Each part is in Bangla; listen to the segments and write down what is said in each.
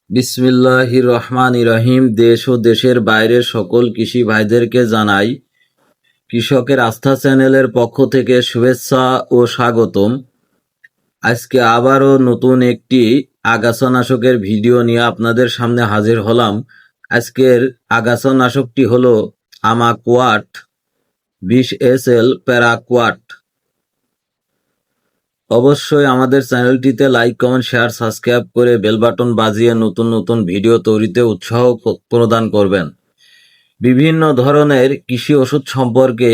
বিসমিল্লাহির রহমানির রহিম। দেশ ও দেশের বাইরের সকল কৃষি ভাইদেরকে জানাই কৃষকের আস্থা চ্যানেলের পক্ষ থেকে শুভেচ্ছা ও স্বাগতম। আজকে আবারও নতুন একটি আগাছানাশকের ভিডিও নিয়ে আপনাদের সামনে হাজির হলাম। আজকের আগাছানাশকটি হলো আমাকোয়াট 20 SL প্যারাকোয়াট। অবশ্যই আমাদের চ্যানেলটিতে লাইক, কমেন্ট, শেয়ার, সাবস্ক্রাইব করে বেল বাটন বাজিয়ে নতুন নতুন ভিডিও তৈরিতে উৎসাহ প্রদান করবেন। বিভিন্ন ধরনের কৃষি ওষুধ সম্পর্কে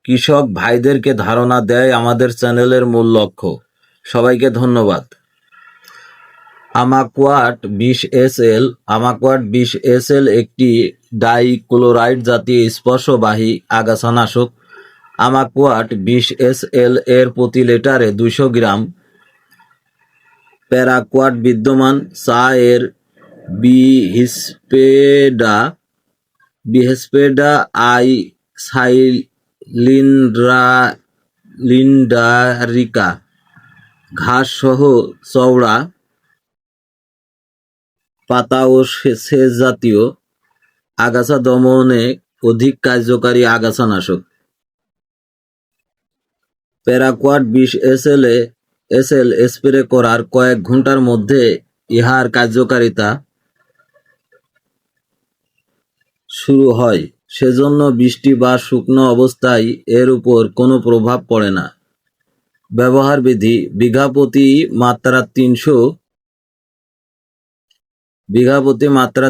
কৃষক ভাইদেরকে ধারণা দেয় আমাদের চ্যানেলের মূল লক্ষ্য। সবাইকে ধন্যবাদ। আমাকোয়াট 20 SL আমাকোয়াট 20 SL একটি ডাইক্লোরাইড জাতীয় স্পর্শবাহী আগাছানাশক। আমাকোয়াট 20 SL এর প্রতি লিটারে 200 গ্রাম প্যারাকোয়াট বিদ্যমান। চা এর বিহেসপেডা আইসাইলিন্ডারিকা ঘাস সহ চওড়া পাতা ও সেচ জাতীয় আগাছা দমনে অধিক কার্যকারী আগাছানাশক। প্যারাকোয়াট 20 SL স্প্রে করার কয়েক ঘন্টার মধ্যে ইহার কার্যকারিতা শুরু হয়, সেজন্য বৃষ্টি বা শুকনো অবস্থায় এর উপর কোনো প্রভাব পড়ে না। ব্যবহার বিধি: বিঘা প্রতি মাত্রা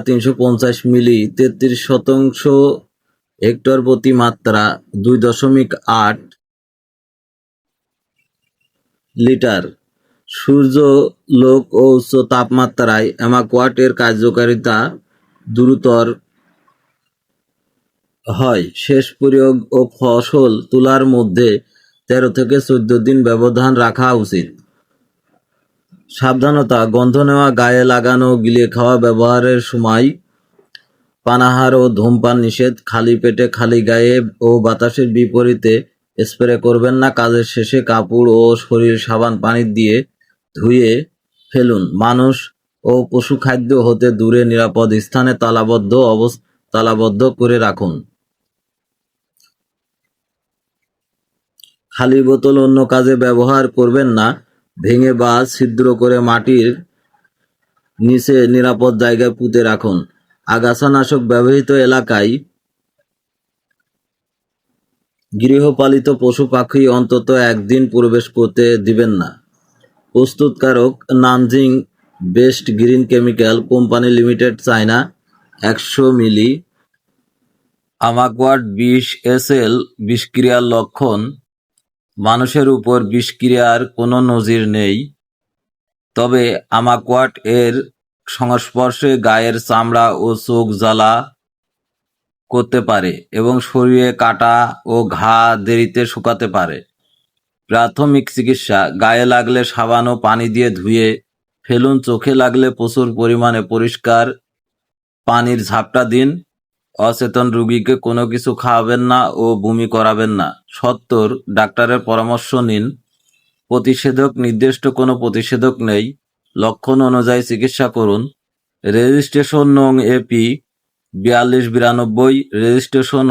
350 মিলি, 33% হেক্টর প্রতি মাত্রা 2.8 লিটার। সূর্যালোক ও উচ্চ তাপমাত্রায় আমাকোয়াট এর কার্যকারিতা দ্রুততর হয়। শেষ প্রয়োগ ও ফসল তোলার মধ্যে 13 থেকে 14 দিন ব্যবধান রাখা উচিত। সাবধানতা: গন্ধ নেওয়া, গায়ে লাগানো, গিলে খাওয়া ব্যবহারের সময় পানাহার ও ধূমপান নিষেধ। খালি পেটে, খালি গায়ে ও বাতাসের বিপরীতে স্প্রে করবেন না। কাজের শেষে কাপড় ও শরীর সাবান পানি দিয়ে ধুয়ে ফেলুন। মানুষ ও পশু খাদ্য হতে দূরে নিরাপদ স্থানে তালাবদ্ধ করে রাখুন। খালি বোতল অন্য কাজে ব্যবহার করবেন না। ভেঙে বা ছিদ্র করে মাটির নিচে নিরাপদ জায়গায় পুঁতে রাখুন। আগাছানাশক ব্যবহৃত এলাকায় গৃহপালিত পশু পাখি অন্তত একদিন প্রবেশ করতে দিবেন না। প্রস্তুতকারক: Nanjing best green chemical company limited, China. 100 মিলি। আমাকোয়াট 20 SL বিষক্রিয়ার লক্ষণ: মানুষের উপর বিষক্রিয়ার কোনো নজির নেই, তবে আমাকোয়াট এর সংস্পর্শে গায়ের চামড়া ও চোখ জ্বালা করতে পারে এবং শরীরে কাটা ও ঘা দেরিতে শুকাতে পারে। প্রাথমিক চিকিৎসা: গায়ে লাগলে সাবান ও পানি দিয়ে ধুয়ে ফেলুন। চোখে লাগলে প্রচুর পরিমাণে পরিষ্কার পানির ঝাপটা দিন। অচেতন রোগীকে কোনো কিছু খাওয়াবেন না ও বমি করাবেন না। সত্বর ডাক্তারের পরামর্শ নিন। প্রতিষেধক: নির্দিষ্ট কোনো প্রতিষেধক নেই, লক্ষণ অনুযায়ী চিকিৎসা করুন। রেজিস্ট্রেশন নং AP 4292, registration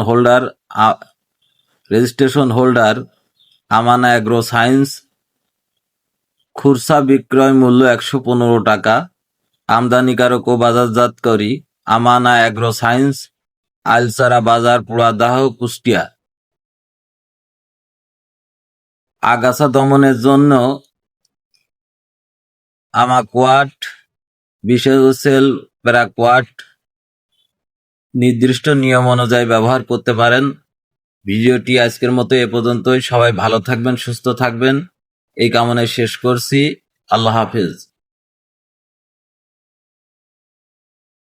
holder Amana agro science. খুচরা বিক্রয় মূল্য 115 টাকা। আমদানিকারক ও বাজারজাতকারী আমানা অ্যাগ্রো সায়েন্স, আইলছড়া বাজার, পোড়াদাহ, কুষ্টিয়া। আগাছা দমনের জন্য আমাকোয়াট 20 SL প্যারাকোয়াট নির্দিষ্ট নিয়ম অনুযায়ী ব্যবহার করতে পারেন। ভিডিওটি আজকের মতো এ পর্যন্তই। সবাই ভালো থাকবেন, সুস্থ থাকবেন এই কামনায় শেষ করছি। আল্লাহ হাফেজ।